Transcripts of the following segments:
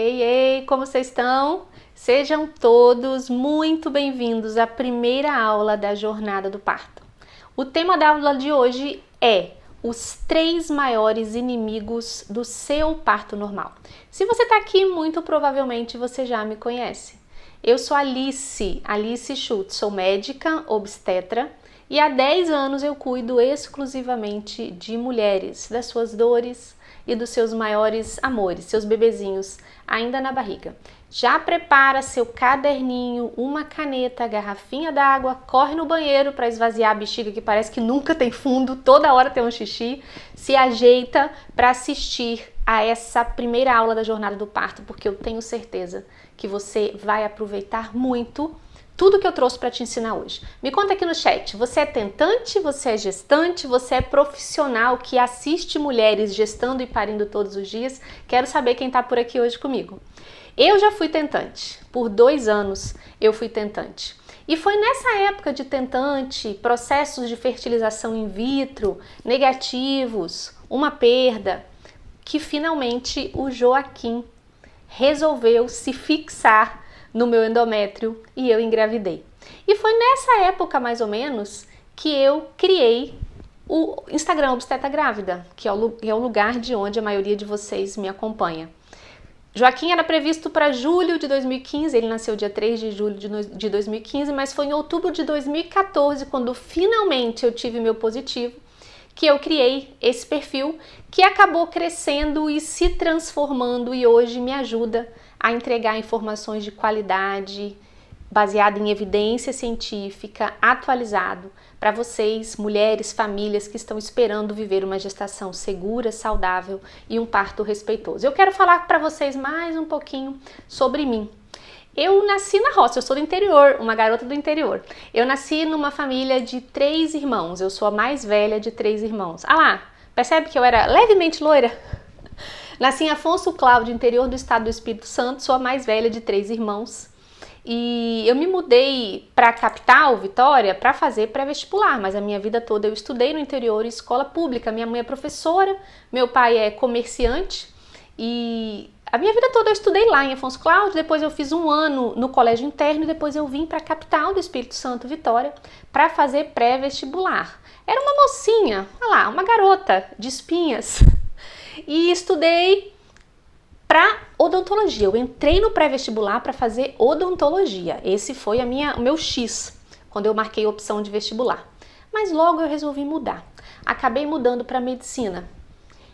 Ei, ei, como vocês estão? Sejam todos muito bem-vindos à primeira aula da Jornada do Parto. O tema da aula de hoje é os 3 maiores inimigos do seu parto normal. Se você está aqui, muito provavelmente você já me conhece. Eu sou Alice Schultz, sou médica obstetra e há 10 anos eu cuido exclusivamente de mulheres, das suas dores e dos seus maiores amores, seus bebezinhos ainda na barriga. Já prepara seu caderninho, uma caneta, garrafinha d'água, corre no banheiro para esvaziar a bexiga que parece que nunca tem fundo, toda hora tem um xixi, se ajeita para assistir a essa primeira aula da Jornada do Parto, porque eu tenho certeza que você vai aproveitar muito tudo que eu trouxe para te ensinar hoje. Me conta aqui no chat, você é tentante, você é gestante, você é profissional que assiste mulheres gestando e parindo todos os dias? Quero saber quem está por aqui hoje comigo. Eu já fui tentante, por 2 anos eu fui tentante. E foi nessa época de tentante, processos de fertilização in vitro, negativos, uma perda, que finalmente o Joaquim resolveu se fixar no meu endométrio e eu engravidei. E foi nessa época, mais ou menos, que eu criei o Instagram Obstetra Grávida, que é o lugar de onde a maioria de vocês me acompanha. Joaquim era previsto para julho de 2015, ele nasceu dia 3 de julho de 2015, mas foi em outubro de 2014, quando finalmente eu tive meu positivo, que eu criei esse perfil, que acabou crescendo e se transformando e hoje me ajuda a entregar informações de qualidade, baseada em evidência científica, atualizado para vocês, mulheres, famílias que estão esperando viver uma gestação segura, saudável e um parto respeitoso. Eu quero falar para vocês mais um pouquinho sobre mim. Eu nasci na roça, eu sou do interior, uma garota do interior. Eu nasci numa família de 3 irmãos, eu sou a mais velha de 3 irmãos. Ah lá, percebe que eu era levemente loira? Nasci em Afonso Cláudio, interior do estado do Espírito Santo, sou a mais velha de 3 irmãos. E eu me mudei para a capital, Vitória, para fazer pré-vestibular, mas a minha vida toda eu estudei no interior, em escola pública. Minha mãe é professora, meu pai é comerciante e a minha vida toda eu estudei lá em Afonso Cláudio, depois eu fiz 1 ano no colégio interno e depois eu vim para a capital do Espírito Santo, Vitória, para fazer pré-vestibular. Era uma mocinha, olha lá, uma garota de espinhas. E estudei para odontologia. Eu entrei no pré-vestibular para fazer odontologia. Esse foi o meu X, quando eu marquei a opção de vestibular. Mas logo eu resolvi mudar. Acabei mudando para medicina.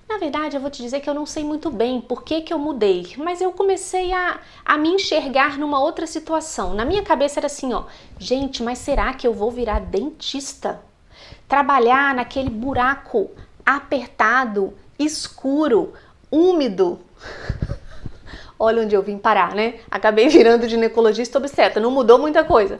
Na verdade, eu vou te dizer que eu não sei muito bem por que eu mudei, mas eu comecei a me enxergar numa outra situação. Na minha cabeça era assim, ó, gente, mas será que eu vou virar dentista? Trabalhar naquele buraco apertado, escuro, úmido. Olha onde eu vim parar, né? Acabei virando ginecologista obstetra, não mudou muita coisa.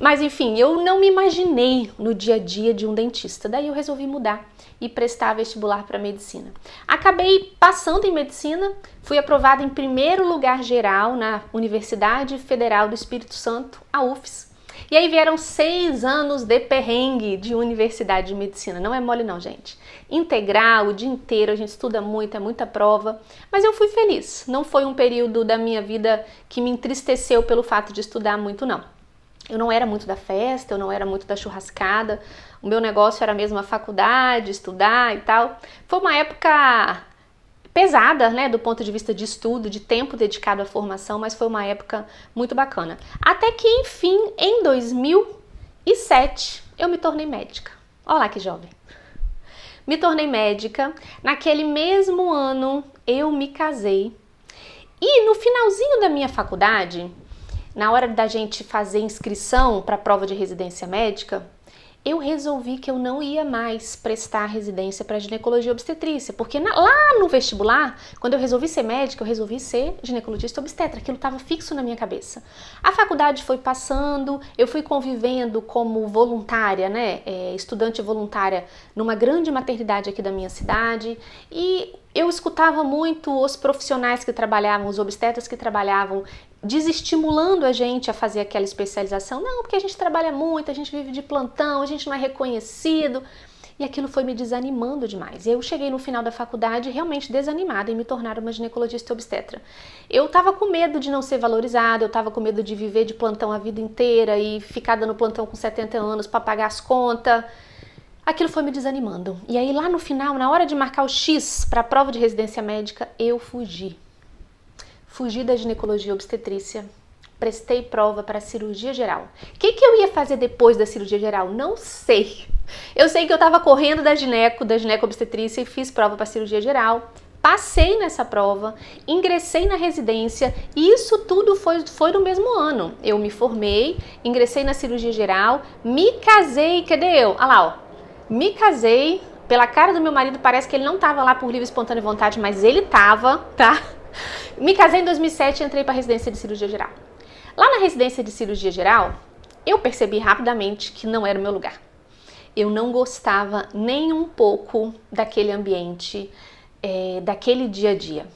Mas enfim, eu não me imaginei no dia a dia de um dentista. Daí eu resolvi mudar e prestar vestibular para medicina. Acabei passando em medicina, fui aprovada em primeiro lugar geral na Universidade Federal do Espírito Santo, a UFES. E aí vieram 6 anos de perrengue de universidade de medicina. Não é mole não, gente. Integral, o dia inteiro, a gente estuda muito, é muita prova. Mas eu fui feliz. Não foi um período da minha vida que me entristeceu pelo fato de estudar muito, não. Eu não era muito da festa, eu não era muito da churrascada. O meu negócio era mesmo a faculdade, estudar e tal. Foi uma época pesada, né, do ponto de vista de estudo, de tempo dedicado à formação, mas foi uma época muito bacana. Até que, enfim, em 2007, eu me tornei médica. Olha lá que jovem. Me tornei médica. Naquele mesmo ano, eu me casei. E no finalzinho da minha faculdade, na hora da gente fazer inscrição para a prova de residência médica, eu resolvi que eu não ia mais prestar residência para ginecologia e obstetrícia, porque lá no vestibular, quando eu resolvi ser médica, eu resolvi ser ginecologista obstetra, aquilo estava fixo na minha cabeça. A faculdade foi passando, eu fui convivendo como voluntária, né, estudante voluntária numa grande maternidade aqui da minha cidade, e eu escutava muito os profissionais que trabalhavam, os obstetras que trabalhavam, desestimulando a gente a fazer aquela especialização. Não, porque a gente trabalha muito, a gente vive de plantão, a gente não é reconhecido. E aquilo foi me desanimando demais. E eu cheguei no final da faculdade realmente desanimada em me tornar uma ginecologista obstetra. Eu estava com medo de não ser valorizada, eu estava com medo de viver de plantão a vida inteira e ficar dando plantão com 70 anos para pagar as contas. Aquilo foi me desanimando. E aí lá no final, na hora de marcar o X para a prova de residência médica, eu fugi. Fugi da ginecologia obstetrícia. Prestei prova para cirurgia geral. O que eu ia fazer depois da cirurgia geral? Não sei. Eu sei que eu estava correndo da gineco obstetrícia e fiz prova para cirurgia geral. Passei nessa prova, ingressei na residência e isso tudo foi no mesmo ano. Eu me formei, ingressei na cirurgia geral, me casei, cadê eu? Olha lá, ó. Me casei, pela cara do meu marido parece que ele não estava lá por livre e espontânea vontade, mas ele estava, tá? Me casei em 2007 e entrei para a residência de cirurgia geral. Lá na residência de cirurgia geral, eu percebi rapidamente que não era o meu lugar. Eu não gostava nem um pouco daquele ambiente, daquele dia a dia.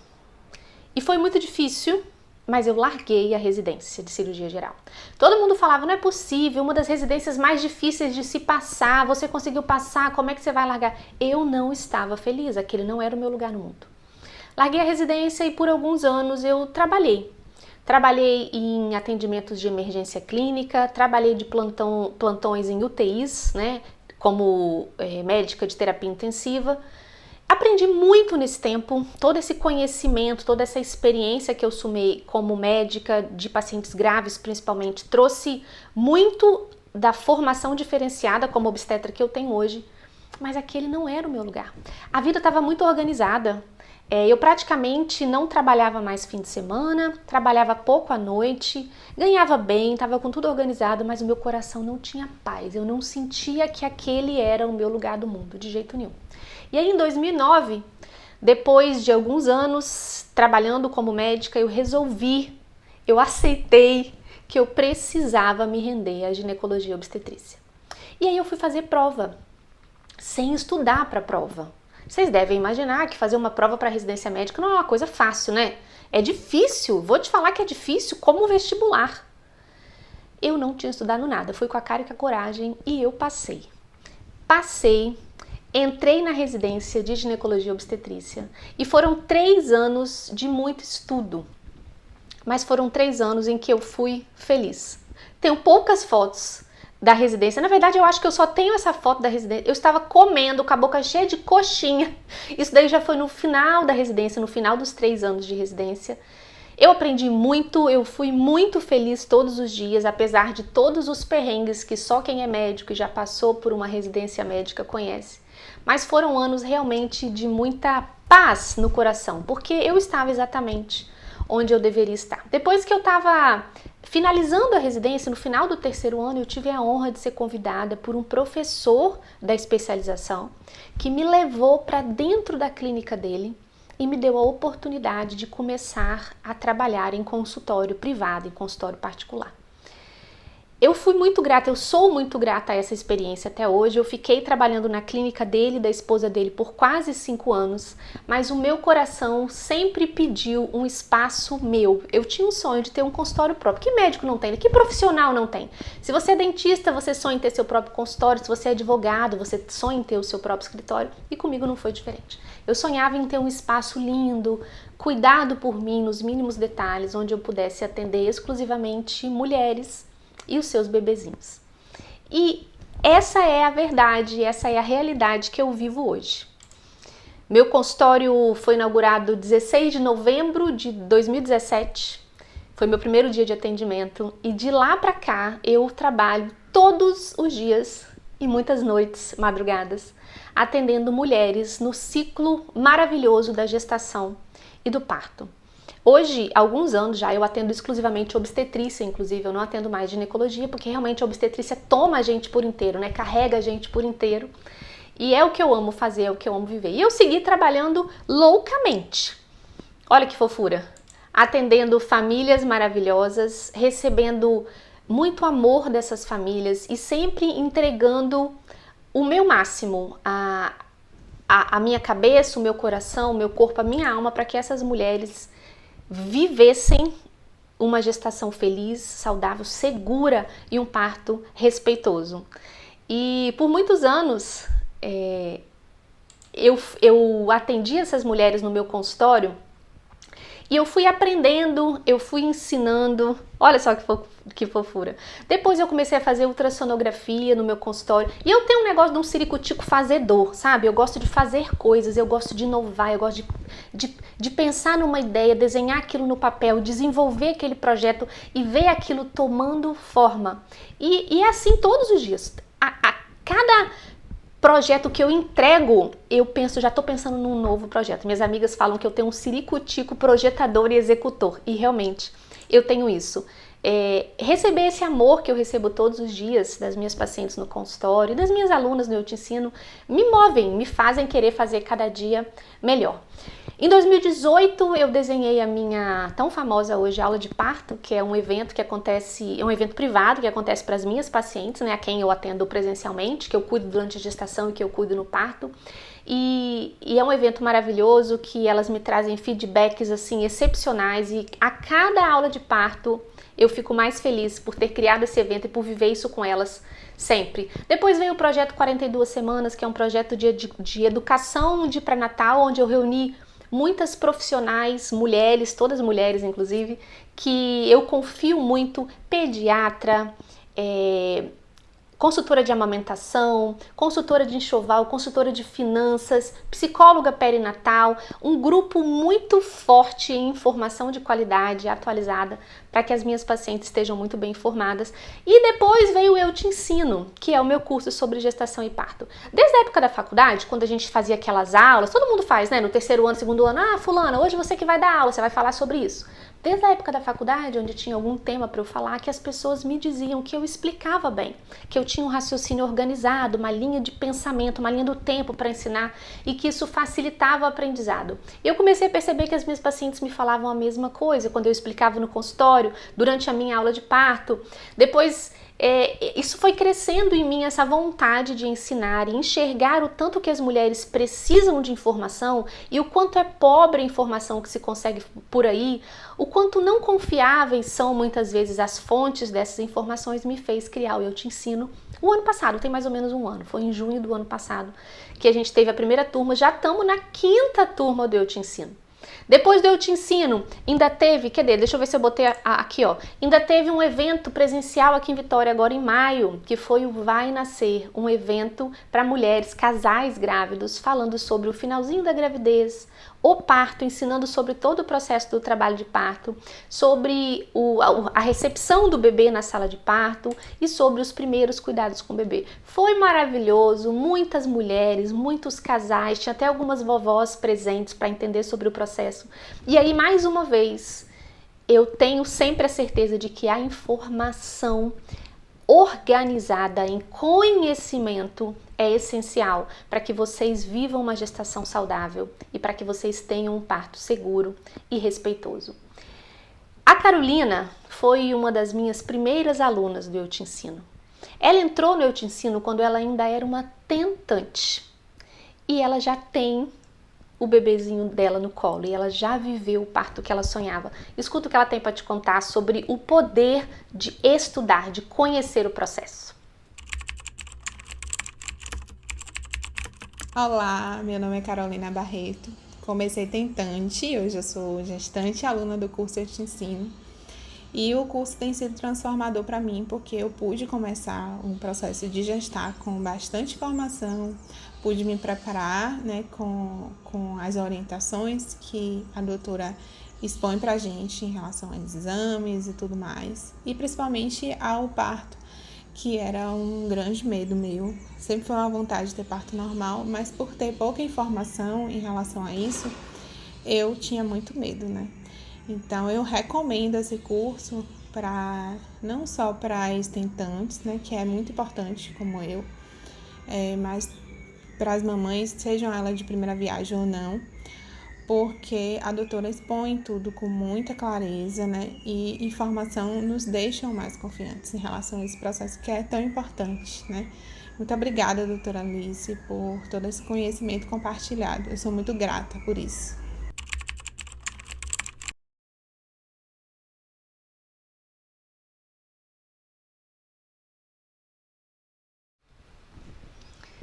E foi muito difícil, mas eu larguei a residência de cirurgia geral. Todo mundo falava, não é possível, uma das residências mais difíceis de se passar, você conseguiu passar, como é que você vai largar? Eu não estava feliz, aquele não era o meu lugar no mundo. Larguei a residência e por alguns anos eu trabalhei. Trabalhei em atendimentos de emergência clínica, trabalhei de plantões em UTIs, né, como médica de terapia intensiva. Aprendi muito nesse tempo, todo esse conhecimento, toda essa experiência que eu sumei como médica de pacientes graves, principalmente, trouxe muito da formação diferenciada como obstetra que eu tenho hoje, mas aquele não era o meu lugar. A vida estava muito organizada. Eu praticamente não trabalhava mais fim de semana, trabalhava pouco à noite, ganhava bem, estava com tudo organizado, mas o meu coração não tinha paz. Eu não sentia que aquele era o meu lugar do mundo, de jeito nenhum. E aí em 2009, depois de alguns anos trabalhando como médica, eu aceitei que eu precisava me render à ginecologia obstetrícia. E aí eu fui fazer prova, sem estudar para a prova. Vocês devem imaginar que fazer uma prova para residência médica não é uma coisa fácil, né? É difícil, vou te falar que é difícil como vestibular. Eu não tinha estudado nada, fui com a cara e com a coragem e eu passei. Entrei na residência de ginecologia obstetrícia e foram 3 anos de muito estudo, mas foram 3 anos em que eu fui feliz. Tenho poucas fotos da residência. Na verdade, eu acho que eu só tenho essa foto da residência. Eu estava comendo com a boca cheia de coxinha. Isso daí já foi no final da residência, no final dos 3 anos de residência. Eu aprendi muito, eu fui muito feliz todos os dias, apesar de todos os perrengues que só quem é médico e já passou por uma residência médica conhece. Mas foram anos realmente de muita paz no coração, porque eu estava exatamente onde eu deveria estar. Depois que eu estava finalizando a residência, no final do 3º ano, eu tive a honra de ser convidada por um professor da especialização que me levou para dentro da clínica dele e me deu a oportunidade de começar a trabalhar em consultório privado, em consultório particular. Eu fui muito grata, eu sou muito grata a essa experiência até hoje. Eu fiquei trabalhando na clínica dele e da esposa dele por quase 5 anos, mas o meu coração sempre pediu um espaço meu. Eu tinha um sonho de ter um consultório próprio. Que médico não tem? Que profissional não tem? Se você é dentista, você sonha em ter seu próprio consultório. Se você é advogado, você sonha em ter o seu próprio escritório. E comigo não foi diferente. Eu sonhava em ter um espaço lindo, cuidado por mim nos mínimos detalhes, onde eu pudesse atender exclusivamente mulheres e os seus bebezinhos. E essa é a verdade, essa é a realidade que eu vivo hoje. Meu consultório foi inaugurado 16 de novembro de 2017, foi meu primeiro dia de atendimento e de lá para cá eu trabalho todos os dias e muitas noites, madrugadas, atendendo mulheres no ciclo maravilhoso da gestação e do parto. Hoje, há alguns anos já, eu atendo exclusivamente obstetrícia, inclusive, eu não atendo mais ginecologia, porque realmente a obstetrícia toma a gente por inteiro, né? Carrega a gente por inteiro. E é o que eu amo fazer, é o que eu amo viver. E eu segui trabalhando loucamente. Olha que fofura! Atendendo famílias maravilhosas, recebendo muito amor dessas famílias e sempre entregando o meu máximo, a minha cabeça, o meu coração, o meu corpo, a minha alma, para que essas mulheres vivessem uma gestação feliz, saudável, segura e um parto respeitoso. E por muitos anos eu atendi essas mulheres no meu consultório e eu fui aprendendo, eu fui ensinando, olha só que fofura. Depois eu comecei a fazer ultrassonografia no meu consultório e eu tenho um negócio de um ciricutico fazedor, sabe? Eu gosto de fazer coisas, eu gosto de inovar, eu gosto de pensar numa ideia, desenhar aquilo no papel, desenvolver aquele projeto e ver aquilo tomando forma. E é assim todos os dias. Cada projeto que eu entrego, eu penso, já estou pensando num novo projeto. Minhas amigas falam que eu tenho um ciricutico projetador e executor, e realmente eu tenho isso. Receber esse amor que eu recebo todos os dias das minhas pacientes no consultório, das minhas alunas no Eu Te Ensino, me movem, me fazem querer fazer cada dia melhor. Em 2018 eu desenhei a minha tão famosa hoje aula de parto, que é um evento que acontece, é um evento privado que acontece para as minhas pacientes, né, a quem eu atendo presencialmente, que eu cuido durante a gestação e que eu cuido no parto. E é um evento maravilhoso que elas me trazem feedbacks assim excepcionais e a cada aula de parto eu fico mais feliz por ter criado esse evento e por viver isso com elas sempre. Depois vem o projeto 42 Semanas, que é um projeto de educação de pré-natal, onde eu reuni muitas profissionais, mulheres, todas mulheres inclusive, que eu confio muito, pediatra, consultora de amamentação, consultora de enxoval, consultora de finanças, psicóloga perinatal, um grupo muito forte em informação de qualidade atualizada para que as minhas pacientes estejam muito bem informadas. E depois veio o Eu Te Ensino, que é o meu curso sobre gestação e parto. Desde a época da faculdade, quando a gente fazia aquelas aulas, todo mundo faz, né? No terceiro ano, segundo ano, fulana, hoje você que vai dar aula, você vai falar sobre isso. Desde a época da faculdade, onde tinha algum tema para eu falar, que as pessoas me diziam que eu explicava bem, que eu tinha um raciocínio organizado, uma linha de pensamento, uma linha do tempo para ensinar e que isso facilitava o aprendizado. Eu comecei a perceber que as minhas pacientes me falavam a mesma coisa quando eu explicava no consultório, durante a minha aula de parto. Depois isso foi crescendo em mim, essa vontade de ensinar e enxergar o tanto que as mulheres precisam de informação e o quanto é pobre a informação que se consegue por aí, o quanto não confiáveis são muitas vezes as fontes dessas informações, me fez criar o Eu Te Ensino o ano passado, tem mais ou menos um ano, foi em junho do ano passado que a gente teve a primeira turma, já estamos na 5ª turma do Eu Te Ensino. Depois do Eu Te Ensino, ainda teve, deixa eu ver se eu botei aqui, ó. Ainda teve um evento presencial aqui em Vitória agora em maio, que foi o Vai Nascer, um evento para mulheres, casais grávidos, falando sobre o finalzinho da gravidez, o parto, ensinando sobre todo o processo do trabalho de parto, sobre a recepção do bebê na sala de parto e sobre os primeiros cuidados com o bebê. Foi maravilhoso, muitas mulheres, muitos casais, tinha até algumas vovós presentes para entender sobre o processo. E aí, mais uma vez, eu tenho sempre a certeza de que a informação organizada em conhecimento é essencial para que vocês vivam uma gestação saudável e para que vocês tenham um parto seguro e respeitoso. A Carolina foi uma das minhas primeiras alunas do Eu Te Ensino. Ela entrou no Eu Te Ensino quando ela ainda era uma tentante e ela já tem o bebezinho dela no colo e ela já viveu o parto que ela sonhava. Escuta o que ela tem para te contar sobre o poder de estudar, de conhecer o processo. Olá, meu nome é Carolina Barreto. Comecei tentante, hoje eu sou gestante e aluna do curso Eu Te Ensino. E o curso tem sido transformador para mim, porque eu pude começar um processo de gestar com bastante formação, pude me preparar, né, com as orientações que a doutora expõe para a gente em relação aos exames e tudo mais, e principalmente ao parto, que era um grande medo meu. Sempre foi uma vontade de ter parto normal, mas por ter pouca informação em relação a isso, eu tinha muito medo, né? Então, eu recomendo esse curso não só para estentantes, né, que é muito importante, como eu, mas para as mamães, sejam elas de primeira viagem ou não, porque a doutora expõe tudo com muita clareza, né, e informação nos deixa mais confiantes em relação a esse processo que é tão importante, né. Muito obrigada, doutora Alice, por todo esse conhecimento compartilhado. Eu sou muito grata por isso.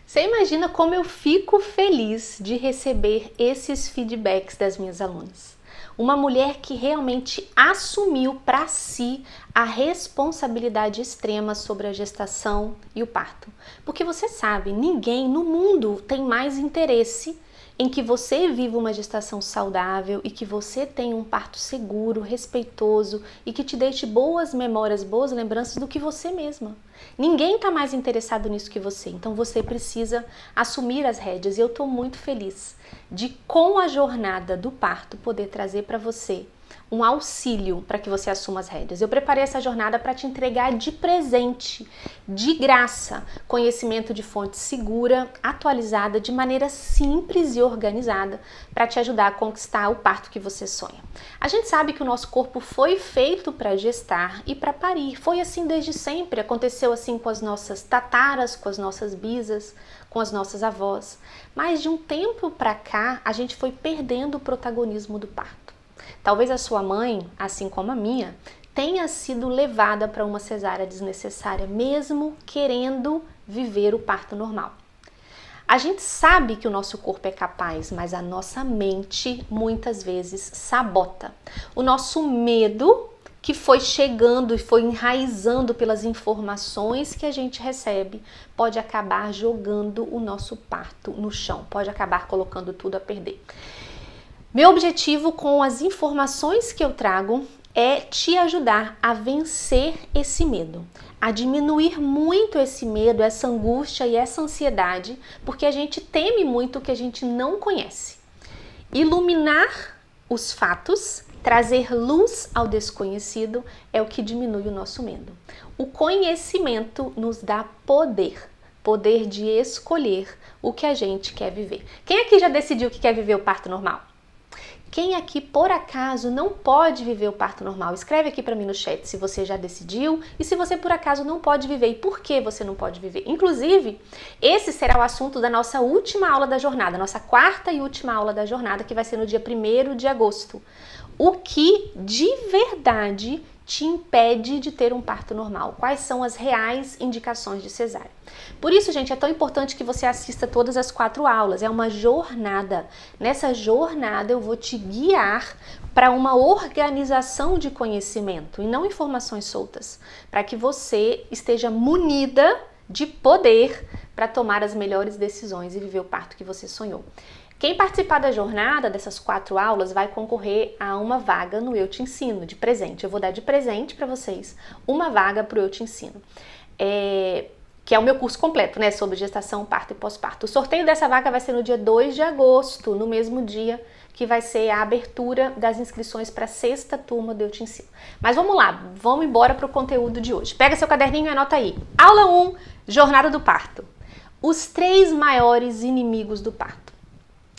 Você imagina como eu fico feliz de receber esses feedbacks das minhas alunas. Uma mulher que realmente assumiu para si a responsabilidade extrema sobre a gestação e o parto. Porque você sabe, ninguém no mundo tem mais interesse em que você viva uma gestação saudável e que você tenha um parto seguro, respeitoso e que te deixe boas memórias, boas lembranças do que você mesma. Ninguém está mais interessado nisso que você, então você precisa assumir as rédeas e eu estou muito feliz de, com a jornada do parto, poder trazer para você um auxílio para que você assuma as rédeas. Eu preparei essa jornada para te entregar de presente, de graça, conhecimento de fonte segura, atualizada, de maneira simples e organizada, para te ajudar a conquistar o parto que você sonha. A gente sabe que o nosso corpo foi feito para gestar e para parir. Foi assim desde sempre, aconteceu assim com as nossas tataras, com as nossas bisas, com as nossas avós. Mas de um tempo para cá, a gente foi perdendo o protagonismo do parto. Talvez a sua mãe, assim como a minha, tenha sido levada para uma cesárea desnecessária, mesmo querendo viver o parto normal. A gente sabe que o nosso corpo é capaz, mas a nossa mente muitas vezes sabota. O nosso medo, que foi chegando e foi enraizando pelas informações que a gente recebe, pode acabar jogando o nosso parto no chão, pode acabar colocando tudo a perder. Meu objetivo com as informações que eu trago é te ajudar a vencer esse medo, a diminuir muito esse medo, essa angústia e essa ansiedade, porque a gente teme muito o que a gente não conhece. Iluminar os fatos, trazer luz ao desconhecido é o que diminui o nosso medo. O conhecimento nos dá poder. Poder de escolher o que a gente quer viver. Quem aqui já decidiu que quer viver o parto normal? Quem aqui, por acaso, não pode viver o parto normal? Escreve aqui para mim no chat se você já decidiu e se você, por acaso, não pode viver e por que você não pode viver. Inclusive, esse será o assunto da nossa última aula da jornada, nossa quarta e última aula da jornada, que vai ser no dia 1º de agosto. O que, de verdade, te impede de ter um parto normal? Quais são as reais indicações de cesárea? Por isso, gente, é tão importante que você assista todas as 4 aulas. É uma jornada. Nessa jornada eu vou te guiar para uma organização de conhecimento e não informações soltas, para que você esteja munida de poder para tomar as melhores decisões e viver o parto que você sonhou. Quem participar da jornada, dessas 4 aulas, vai concorrer a uma vaga no Eu Te Ensino, de presente. Eu vou dar de presente para vocês uma vaga para o Eu Te Ensino, que é o meu curso completo, né, sobre gestação, parto e pós-parto. O sorteio dessa vaga vai ser no dia 2 de agosto, no mesmo dia que vai ser a abertura das inscrições para a 6ª turma do Eu Te Ensino. Mas vamos lá, vamos embora para o conteúdo de hoje. Pega seu caderninho e anota aí. Aula 1, Jornada do Parto. Os 3 maiores inimigos do parto.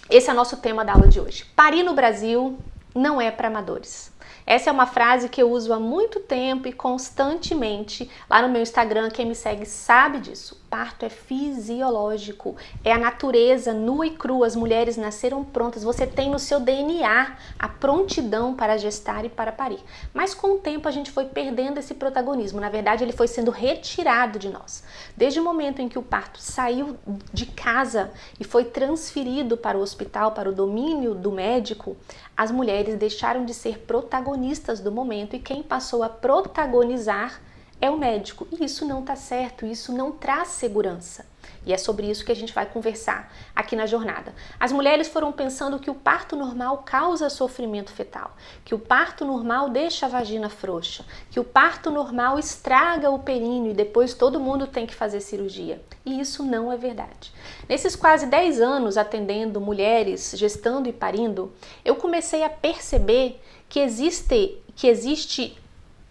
Esse é o nosso tema da aula de hoje. Parir no Brasil não é para amadores. Essa é uma frase que eu uso há muito tempo e constantemente lá no meu Instagram. Quem me segue sabe disso. Parto é fisiológico, é a natureza nua e crua. As mulheres nasceram prontas. Você tem no seu DNA a prontidão para gestar e para parir. Mas com o tempo a gente foi perdendo esse protagonismo. Na verdade, ele foi sendo retirado de nós. Desde o momento em que o parto saiu de casa e foi transferido para o hospital, para o domínio do médico, as mulheres deixaram de ser protagonistas do momento e quem passou a protagonizar é o médico. E isso não está certo, isso não traz segurança. E é sobre isso que a gente vai conversar aqui na jornada. As mulheres foram pensando que o parto normal causa sofrimento fetal, que o parto normal deixa a vagina frouxa, que o parto normal estraga o períneo e depois todo mundo tem que fazer cirurgia. E isso não é verdade. Nesses quase 10 anos atendendo mulheres, gestando e parindo, eu comecei a perceber que existe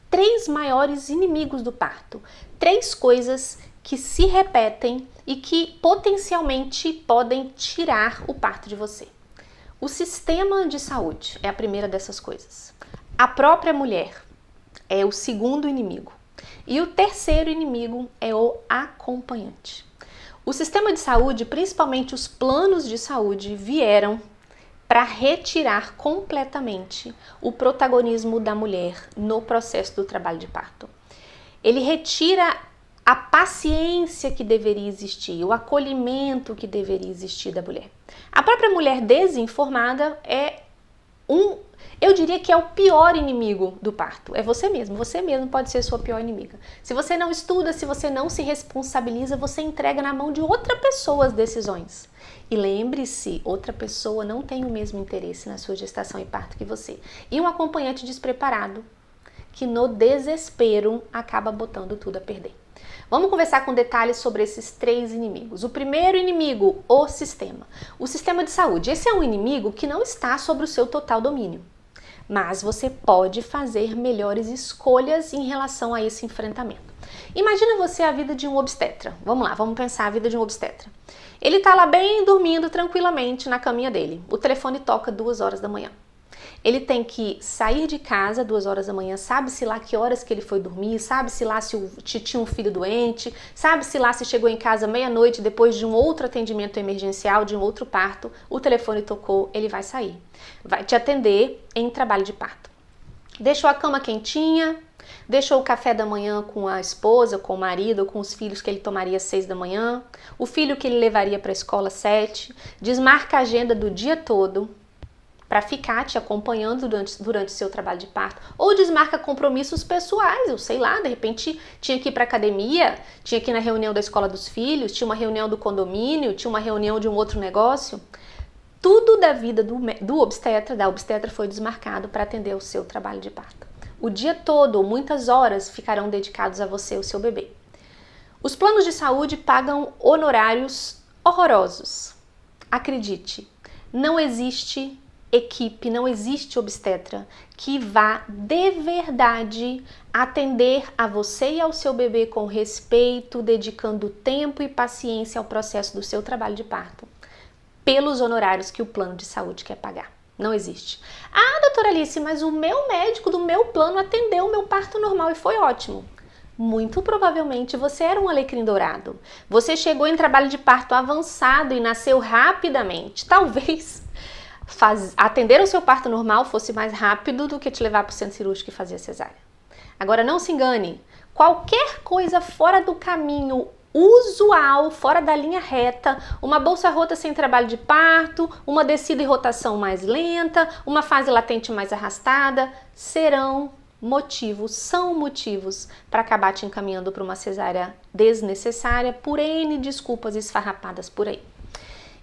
3 maiores inimigos do parto. 3 coisas que se repetem e que potencialmente podem tirar o parto de você. O sistema de saúde é a primeira dessas coisas. A própria mulher é o segundo inimigo. E o terceiro inimigo é o acompanhante. O sistema de saúde, principalmente os planos de saúde, vieram para retirar completamente o protagonismo da mulher no processo do trabalho de parto. Ele retira a paciência que deveria existir, o acolhimento que deveria existir da mulher. A própria mulher desinformada eu diria que é o pior inimigo do parto. É você mesmo pode ser sua pior inimiga. Se você não estuda, se você não se responsabiliza, você entrega na mão de outra pessoa as decisões. E lembre-se, outra pessoa não tem o mesmo interesse na sua gestação e parto que você. E um acompanhante despreparado, que no desespero acaba botando tudo a perder. Vamos conversar com detalhes sobre esses 3 inimigos. O primeiro inimigo, o sistema. O sistema de saúde. Esse é um inimigo que não está sob o seu total domínio. Mas você pode fazer melhores escolhas em relação a esse enfrentamento. Imagina você a vida de um obstetra. Vamos lá, vamos pensar a vida de um obstetra. Ele está lá bem dormindo tranquilamente na caminha dele. O telefone toca 2 horas da manhã. Ele tem que sair de casa 2 horas da manhã, sabe-se lá que horas que ele foi dormir, sabe-se lá se tinha um filho doente, sabe-se lá se chegou em casa meia-noite depois de um outro atendimento emergencial, de um outro parto, o telefone tocou, ele vai sair. Vai te atender em trabalho de parto. Deixou a cama quentinha, deixou o café da manhã com a esposa, com o marido, ou com os filhos que ele tomaria às 6 da manhã, o filho que ele levaria para a escola às 7, desmarca a agenda do dia todo, para ficar te acompanhando durante o seu trabalho de parto, ou desmarca compromissos pessoais, eu sei lá, de repente tinha que ir para academia, tinha que ir na reunião da escola dos filhos, tinha uma reunião do condomínio, tinha uma reunião de um outro negócio. Tudo da vida da obstetra foi desmarcado para atender o seu trabalho de parto. O dia todo, ou muitas horas, ficarão dedicados a você e o seu bebê. Os planos de saúde pagam honorários horrorosos. Acredite, não existe equipe, não existe obstetra que vá de verdade atender a você e ao seu bebê com respeito, dedicando tempo e paciência ao processo do seu trabalho de parto, pelos honorários que o plano de saúde quer pagar. Não existe. Ah, doutora Alice, mas o meu médico do meu plano atendeu o meu parto normal e foi ótimo. Muito provavelmente você era um alecrim dourado. Você chegou em trabalho de parto avançado e nasceu rapidamente. Talvez atender o seu parto normal fosse mais rápido do que te levar para o centro cirúrgico e fazer cesárea. Agora não se engane, qualquer coisa fora do caminho usual, fora da linha reta, uma bolsa rota sem trabalho de parto, uma descida e rotação mais lenta, uma fase latente mais arrastada, são motivos para acabar te encaminhando para uma cesárea desnecessária por N desculpas esfarrapadas por aí.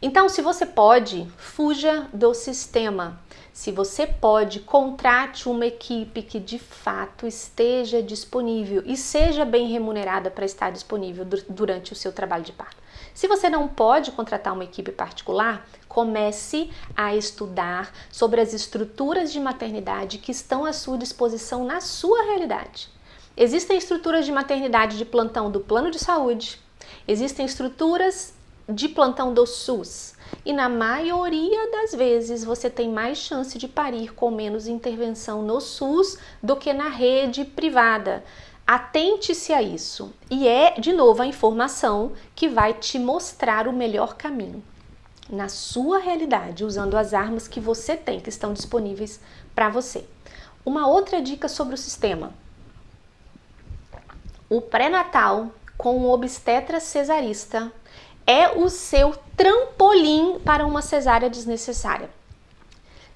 Então, se você pode, fuja do sistema. Se você pode, contrate uma equipe que de fato esteja disponível e seja bem remunerada para estar disponível durante o seu trabalho de parto. Se você não pode contratar uma equipe particular, comece a estudar sobre as estruturas de maternidade que estão à sua disposição na sua realidade. Existem estruturas de maternidade de plantão do plano de saúde, existem estruturas de plantão do SUS e na maioria das vezes você tem mais chance de parir com menos intervenção no SUS do que na rede privada. Atente-se a isso e é, de novo, a informação que vai te mostrar o melhor caminho na sua realidade, usando as armas que você tem, que estão disponíveis para você. Uma outra dica sobre o sistema: o pré-natal com o obstetra cesarista é o seu trampolim para uma cesárea desnecessária.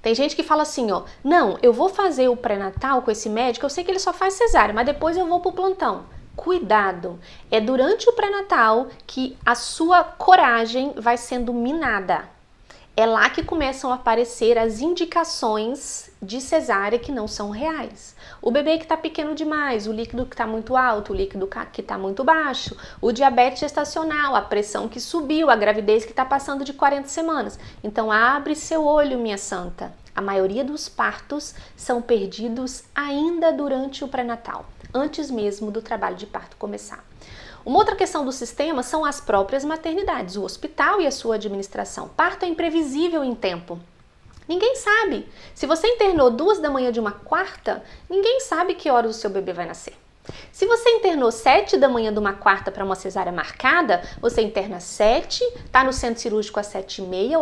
Tem gente que fala assim, ó, não, eu vou fazer o pré-natal com esse médico, eu sei que ele só faz cesárea, mas depois eu vou pro plantão. Cuidado, é durante o pré-natal que a sua coragem vai sendo minada. É lá que começam a aparecer as indicações de cesárea que não são reais. O bebê que está pequeno demais, o líquido que está muito alto, o líquido que está muito baixo, o diabetes gestacional, a pressão que subiu, a gravidez que está passando de 40 semanas. Então abre seu olho, minha santa. A maioria dos partos são perdidos ainda durante o pré-natal, antes mesmo do trabalho de parto começar. Uma outra questão do sistema são as próprias maternidades, o hospital e a sua administração. Parto é imprevisível em tempo. Ninguém sabe. Se você internou 2 da manhã de uma quarta, ninguém sabe que horas o seu bebê vai nascer. Se você internou 7 da manhã de uma quarta para uma cesárea marcada, você interna 7, tá no centro cirúrgico às 7h30,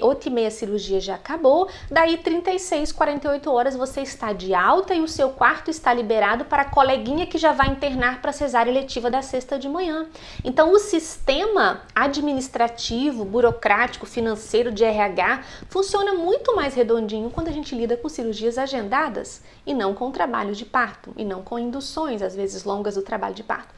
8h30 a cirurgia já acabou, daí 36, 48 horas você está de alta e o seu quarto está liberado para a coleguinha que já vai internar para a cesárea eletiva da sexta de manhã. Então o sistema administrativo, burocrático, financeiro de RH funciona muito mais redondinho quando a gente lida com cirurgias agendadas e não com trabalho de parto, e não com induções, às vezes longas, do trabalho de parto.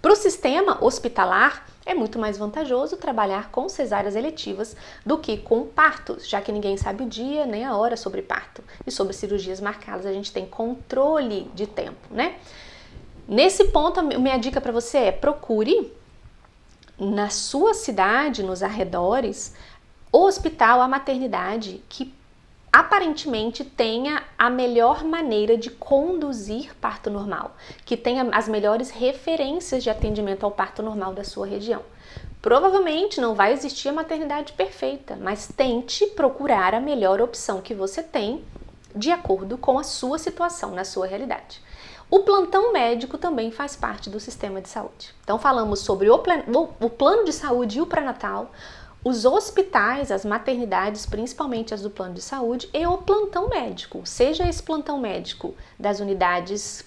Para o sistema hospitalar, é muito mais vantajoso trabalhar com cesáreas eletivas do que com partos, já que ninguém sabe o dia nem a hora sobre parto. E sobre cirurgias marcadas a gente tem controle de tempo, né? Nesse ponto, a minha dica para você é: procure na sua cidade, nos arredores, o hospital, a maternidade que aparentemente tenha a melhor maneira de conduzir parto normal, que tenha as melhores referências de atendimento ao parto normal da sua região. Provavelmente não vai existir a maternidade perfeita, mas tente procurar a melhor opção que você tem de acordo com a sua situação, na sua realidade. O plantão médico também faz parte do sistema de saúde. Então falamos sobre o plano de saúde e o pré-natal, os hospitais, as maternidades, principalmente as do plano de saúde, e o plantão médico, seja esse plantão médico das unidades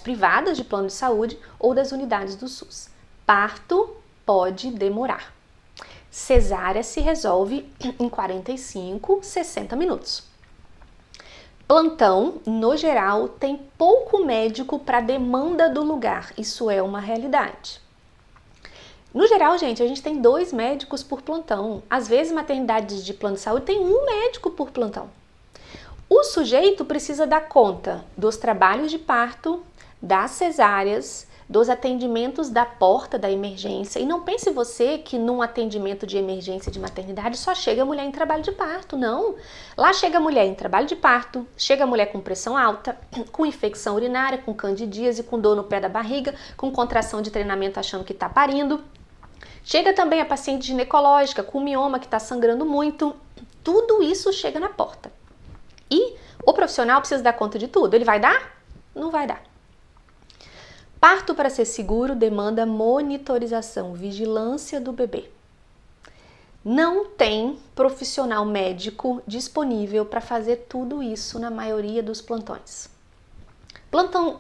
privadas de plano de saúde ou das unidades do SUS. Parto pode demorar. Cesárea se resolve em 45, 60 minutos. Plantão, no geral, tem pouco médico para a demanda do lugar, isso é uma realidade. No geral, gente, a gente tem 2 médicos por plantão. Às vezes, maternidades de plano de saúde tem 1 médico por plantão. O sujeito precisa dar conta dos trabalhos de parto, das cesáreas, dos atendimentos da porta da emergência. E não pense você que num atendimento de emergência de maternidade só chega a mulher em trabalho de parto, não. Lá chega a mulher em trabalho de parto, chega a mulher com pressão alta, com infecção urinária, com candidíase, com dor no pé da barriga, com contração de treinamento achando que está parindo. Chega também a paciente ginecológica com mioma que está sangrando muito. Tudo isso chega na porta. E o profissional precisa dar conta de tudo. Ele vai dar? Não vai dar. Parto, para ser seguro, demanda monitorização, vigilância do bebê. Não tem profissional médico disponível para fazer tudo isso na maioria dos plantões.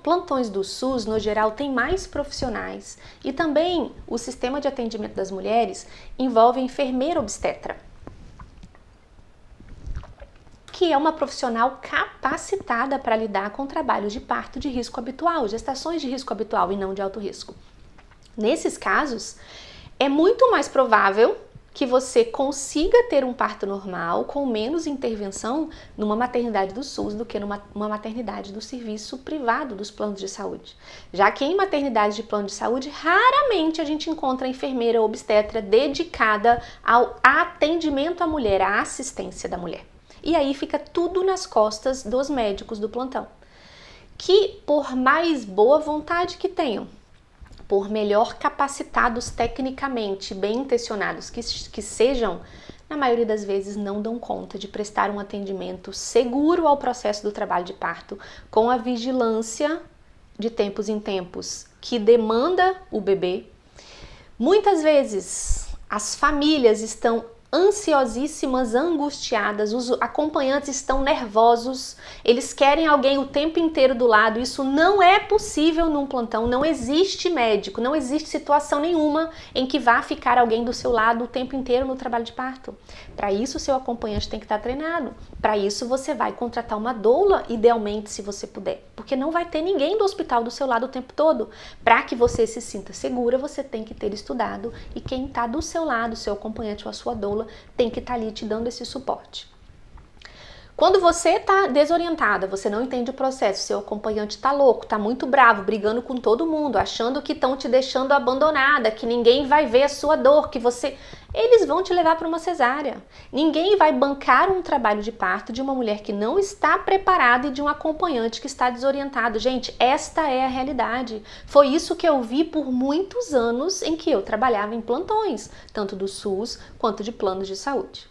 Plantões do SUS, no geral, tem mais profissionais e também o sistema de atendimento das mulheres envolve a enfermeira obstetra, que é uma profissional capacitada para lidar com trabalhos de parto de risco habitual, gestações de risco habitual e não de alto risco. Nesses casos, é muito mais provável que você consiga ter um parto normal com menos intervenção numa maternidade do SUS do que numa maternidade do serviço privado dos planos de saúde. Já que em maternidade de plano de saúde, raramente a gente encontra a enfermeira obstetra dedicada ao atendimento à mulher, à assistência da mulher. E aí fica tudo nas costas dos médicos do plantão, que por mais boa vontade que tenham, por melhor capacitados tecnicamente, bem intencionados que sejam, na maioria das vezes não dão conta de prestar um atendimento seguro ao processo do trabalho de parto, com a vigilância de tempos em tempos que demanda o bebê. Muitas vezes as famílias estão ansiosíssimas, angustiadas, os acompanhantes estão nervosos, eles querem alguém o tempo inteiro do lado. Isso não é possível num plantão, não existe médico, não existe situação nenhuma em que vá ficar alguém do seu lado o tempo inteiro no trabalho de parto. Para isso, o seu acompanhante tem que estar treinado. Para isso, você vai contratar uma doula, idealmente, se você puder, porque não vai ter ninguém do hospital do seu lado o tempo todo. Para que você se sinta segura, você tem que ter estudado, e quem está do seu lado, seu acompanhante ou a sua doula, tem que estar ali te dando esse suporte. Quando você está desorientada, você não entende o processo, seu acompanhante está louco, está muito bravo, brigando com todo mundo, achando que estão te deixando abandonada, que ninguém vai ver a sua dor, que você... Eles vão te levar para uma cesárea. Ninguém vai bancar um trabalho de parto de uma mulher que não está preparada e de um acompanhante que está desorientado. Gente, esta é a realidade. Foi isso que eu vi por muitos anos em que eu trabalhava em plantões, tanto do SUS quanto de planos de saúde.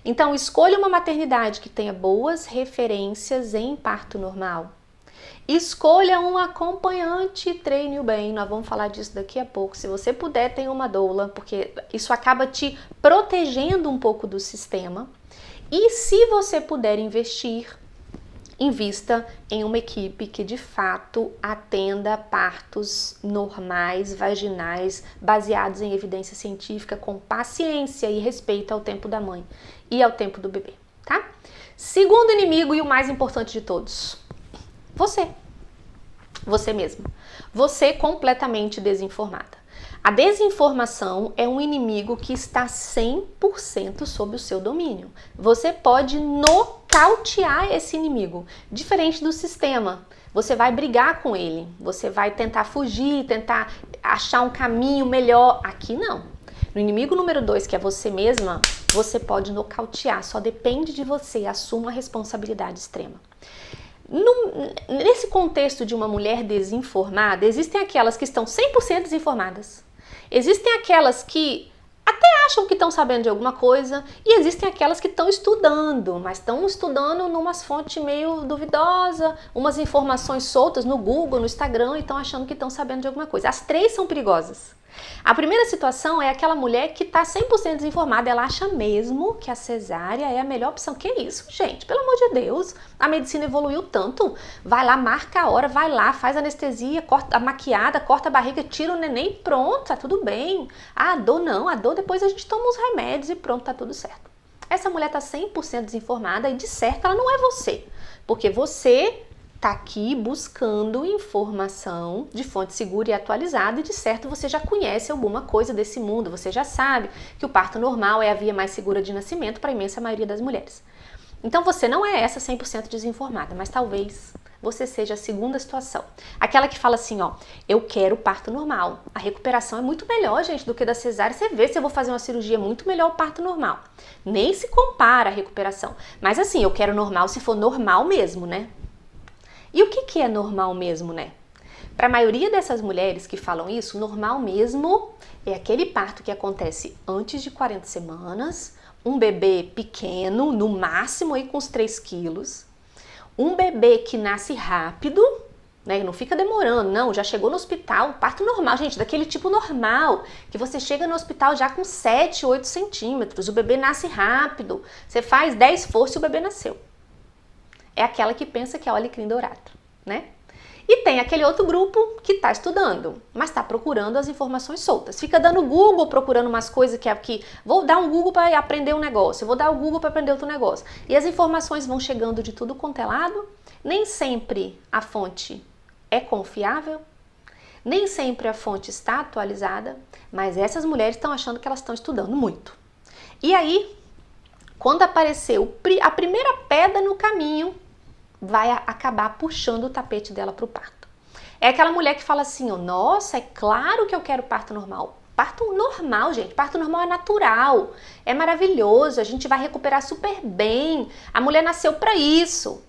Então, escolha uma maternidade que tenha boas referências em parto normal. Escolha um acompanhante e treine-o bem. Nós vamos falar disso daqui a pouco. Se você puder, tenha uma doula, porque isso acaba te protegendo um pouco do sistema. E se você puder investir, invista em uma equipe que de fato atenda partos normais, vaginais, baseados em evidência científica, com paciência e respeito ao tempo da mãe e ao tempo do bebê, tá? Segundo inimigo e o mais importante de todos, você mesma. Você completamente desinformada. A desinformação é um inimigo que está 100% sob o seu domínio. Você pode nocautear esse inimigo, diferente do sistema. Você vai brigar com ele, você vai tentar fugir, tentar achar um caminho melhor. Aqui não. No inimigo número 2, que é você mesma, você pode nocautear, só depende de você, assuma a responsabilidade extrema. Nesse contexto de uma mulher desinformada, existem aquelas que estão 100% desinformadas. Existem aquelas que até acham que estão sabendo de alguma coisa e existem aquelas que estão estudando, mas estão estudando numas fontes meio duvidosas, umas informações soltas no Google, no Instagram e estão achando que estão sabendo de alguma coisa. As três são perigosas. A primeira situação é aquela mulher que está 100% desinformada, ela acha mesmo que a cesárea é a melhor opção. Que isso, gente? Pelo amor de Deus, a medicina evoluiu tanto. Vai lá, marca a hora, vai lá, faz anestesia, corta a maquiada, corta a barriga, tira o neném e pronto, tá tudo bem. A dor não, a dor depois a gente toma os remédios e pronto, tá tudo certo. Essa mulher tá 100% desinformada e de certo ela não é você, porque você tá aqui buscando informação de fonte segura e atualizada e de certo você já conhece alguma coisa desse mundo, você já sabe que o parto normal é a via mais segura de nascimento para a imensa maioria das mulheres. Então você não é essa 100% desinformada, mas talvez você seja a segunda situação. Aquela que fala assim, ó, eu quero parto normal. A recuperação é muito melhor, gente, do que da cesárea. Você vê se eu vou fazer uma cirurgia muito melhor o parto normal. Nem se compara a recuperação. Mas assim, eu quero normal se for normal mesmo, né? E o que é normal mesmo, né? Para a maioria dessas mulheres que falam isso, normal mesmo é aquele parto que acontece antes de 40 semanas, um bebê pequeno, no máximo aí com uns 3 quilos, um bebê que nasce rápido, né? Não fica demorando, não, já chegou no hospital, parto normal, gente, daquele tipo normal, que você chega no hospital já com 7, 8 centímetros, o bebê nasce rápido, você faz 10 forças e o bebê nasceu. É aquela que pensa que é o alecrim dourado, né? E tem aquele outro grupo que está estudando, mas está procurando as informações soltas. Fica dando Google, procurando umas coisas que aqui, vou dar um Google para aprender um negócio, vou dar o Google para aprender outro negócio. E as informações vão chegando de tudo quanto é lado. Nem sempre a fonte é confiável, nem sempre a fonte está atualizada, mas essas mulheres estão achando que elas estão estudando muito. E aí, quando apareceu a primeira pedra no caminho, vai acabar puxando o tapete dela para o parto. É aquela mulher que fala assim, oh, nossa, é claro que eu quero parto normal. Parto normal, gente, parto normal é natural, é maravilhoso, a gente vai recuperar super bem, a mulher nasceu para isso.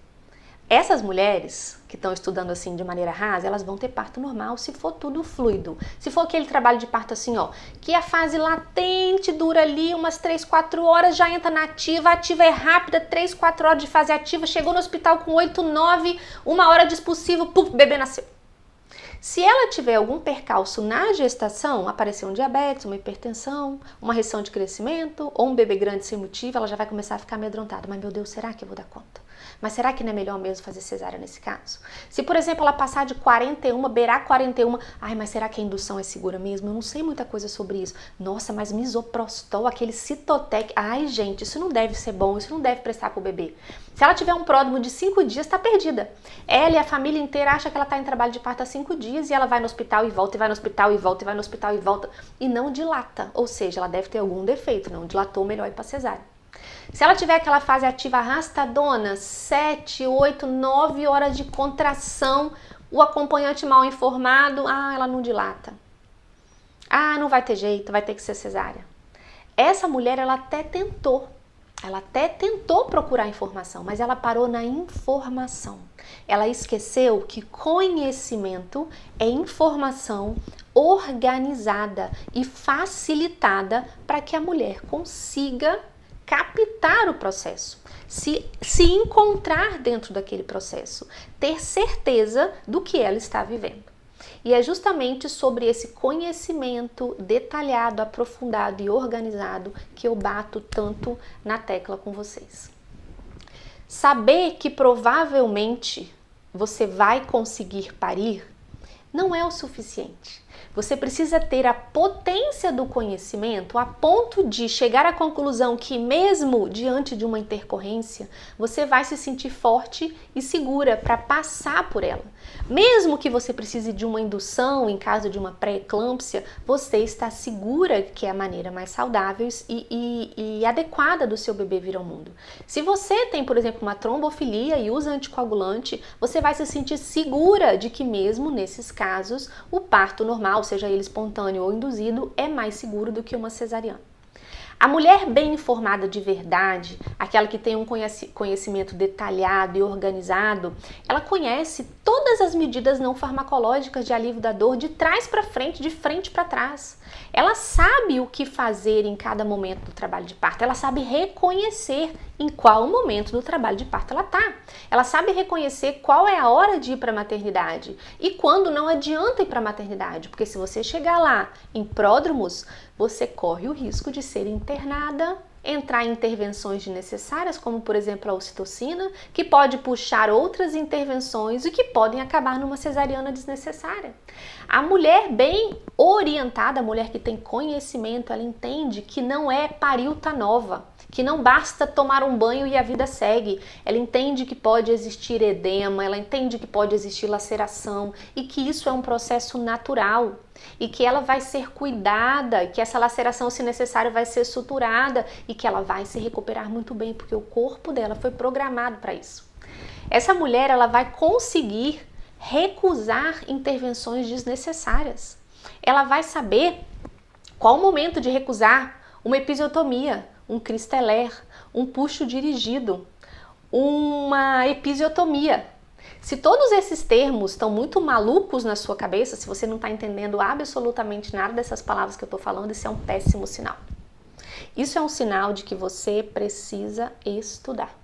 Essas mulheres que estão estudando assim de maneira rasa, elas vão ter parto normal se for tudo fluido. Se for aquele trabalho de parto assim, ó, que a fase latente dura ali umas 3, 4 horas, já entra na ativa, a ativa é rápida, 3, 4 horas de fase ativa, chegou no hospital com 8, 9, 1 hora de expulsivo, puf, bebê nasceu. Se ela tiver algum percalço na gestação, aparecer um diabetes, uma hipertensão, uma restrição de crescimento ou um bebê grande sem motivo, ela já vai começar a ficar amedrontada. Mas meu Deus, será que eu vou dar conta? Mas será que não é melhor mesmo fazer cesárea nesse caso? Se, por exemplo, ela passar de 41, beirar 41, ai, mas será que a indução é segura mesmo? Eu não sei muita coisa sobre isso. Nossa, mas misoprostol, aquele Citotec, ai, gente, isso não deve ser bom, isso não deve prestar pro bebê. Se ela tiver um pródromo de 5 dias, tá perdida. Ela e a família inteira acha que ela tá em trabalho de parto há 5 dias e ela vai no hospital e volta, e vai no hospital e volta, e vai no hospital e volta, e não dilata. Ou seja, ela deve ter algum defeito, não dilatou, melhor ir pra cesárea. Se ela tiver aquela fase ativa arrastadona, 7, 8, 9 horas de contração, o acompanhante mal informado, ela não dilata. Não vai ter jeito, vai ter que ser cesárea. Essa mulher, ela até tentou procurar informação, mas ela parou na informação. Ela esqueceu que conhecimento é informação organizada e facilitada para que a mulher consiga captar o processo. se encontrar dentro daquele processo, ter certeza do que ela está vivendo. E é justamente sobre esse conhecimento detalhado, aprofundado e organizado que eu bato tanto na tecla com vocês. Saber que provavelmente você vai conseguir parir não é o suficiente. Você precisa ter a potência do conhecimento a ponto de chegar à conclusão que mesmo diante de uma intercorrência, você vai se sentir forte e segura para passar por ela. Mesmo que você precise de uma indução em caso de uma pré-eclâmpsia, você está segura que é a maneira mais saudável e adequada do seu bebê vir ao mundo. Se você tem, por exemplo, uma trombofilia e usa anticoagulante, você vai se sentir segura de que mesmo nesses casos, o parto normal, seja ele espontâneo ou induzido, é mais seguro do que uma cesariana. A mulher bem informada de verdade, aquela que tem um conhecimento detalhado e organizado, ela conhece todas as medidas não farmacológicas de alívio da dor de trás para frente, de frente para trás. Ela sabe o que fazer em cada momento do trabalho de parto, ela sabe reconhecer em qual momento do trabalho de parto ela está. Ela sabe reconhecer qual é a hora de ir para a maternidade e quando não adianta ir para a maternidade, porque se você chegar lá em pródromos, você corre o risco de ser internada, entrar em intervenções desnecessárias, como por exemplo a ocitocina, que pode puxar outras intervenções e que podem acabar numa cesariana desnecessária. A mulher bem orientada, a mulher que tem conhecimento, ela entende que não é parilta nova, que não basta tomar um banho e a vida segue. Ela entende que pode existir edema, ela entende que pode existir laceração e que isso é um processo natural e que ela vai ser cuidada, que essa laceração, se necessário, vai ser suturada e que ela vai se recuperar muito bem, porque o corpo dela foi programado para isso. Essa mulher, ela vai conseguir recusar intervenções desnecessárias. Ela vai saber qual o momento de recusar uma episiotomia, um cristeler, um puxo dirigido, uma episiotomia. Se todos esses termos estão muito malucos na sua cabeça, se você não está entendendo absolutamente nada dessas palavras que eu estou falando, isso é um péssimo sinal. Isso é um sinal de que você precisa estudar.